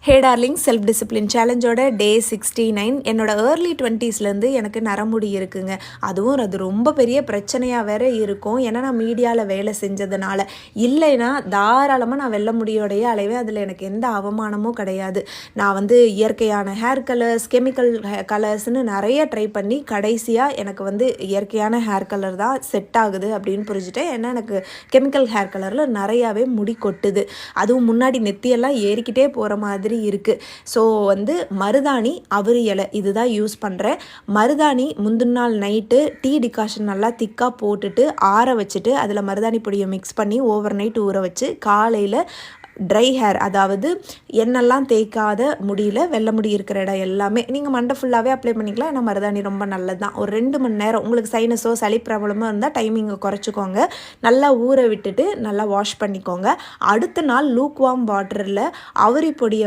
ஹே darling, self discipline சேலஞ்சோட டே 69. என்னோட early 20ஸ்லேருந்து எனக்கு நரமுடி இருக்குங்க. அதுவும் அது ரொம்ப பெரிய பிரச்சனையாக வேற இருக்கும். ஏன்னா நான் மீடியாவில் வேலை செஞ்சதுனால. இல்லைன்னா தாராளமாக நான் வெள்ளை முடியோடைய அலைவேன். அதில் எனக்கு எந்த அவமானமும் கிடையாது. நான் இயற்கையான ஹேர் கலர்ஸ், கெமிக்கல் கலர்ஸ்னு நிறைய ட்ரை பண்ணி கடைசியாக எனக்கு இயற்கையான ஹேர் கலர் தான் செட் ஆகுது அப்படின்னு புரிஞ்சுட்டேன். ஏன்னா எனக்கு கெமிக்கல் ஹேர் கலரில் நிறையாவே முடி கொட்டுது. அதுவும் முன்னாடி நெத்தியெல்லாம் ஏறிக்கிட்டே போகிற மாதிரி இருக்குது. ஸோ மருதாணி, அவரி இலை இதுதான் யூஸ் பண்ணுறேன். மருதாணி முந்தின நாள் நைட்டு டீ டிகாஷன் நல்லா திக்காக போட்டுட்டு ஆற வச்சுட்டு அதில் மருதாணி பொடியை மிக்ஸ் பண்ணி ஓவர் நைட் ஊற வச்சு காலையில் ட்ரை ஹேர், அதாவது எண்ணெல்லாம் தேய்க்காத முடியல வெள்ளை முடி இருக்கிற இடம் எல்லாமே நீங்கள் மண்டை ஃபுல்லாகவே அப்ளை பண்ணிக்கலாம். ஏன்னா மருதாணி ரொம்ப நல்லது தான். ஒரு 2 மணி நேரம் உங்களுக்கு சைனஸோ சளி ப்ராப்ளமோ இருந்தால் டைமிங்கை குறைச்சிக்கோங்க. நல்லா ஊற விட்டுட்டு நல்லா வாஷ் பண்ணிக்கோங்க. அடுத்த நாள் லூக் வார்ம் வாட்டரில் அவரி பொடியை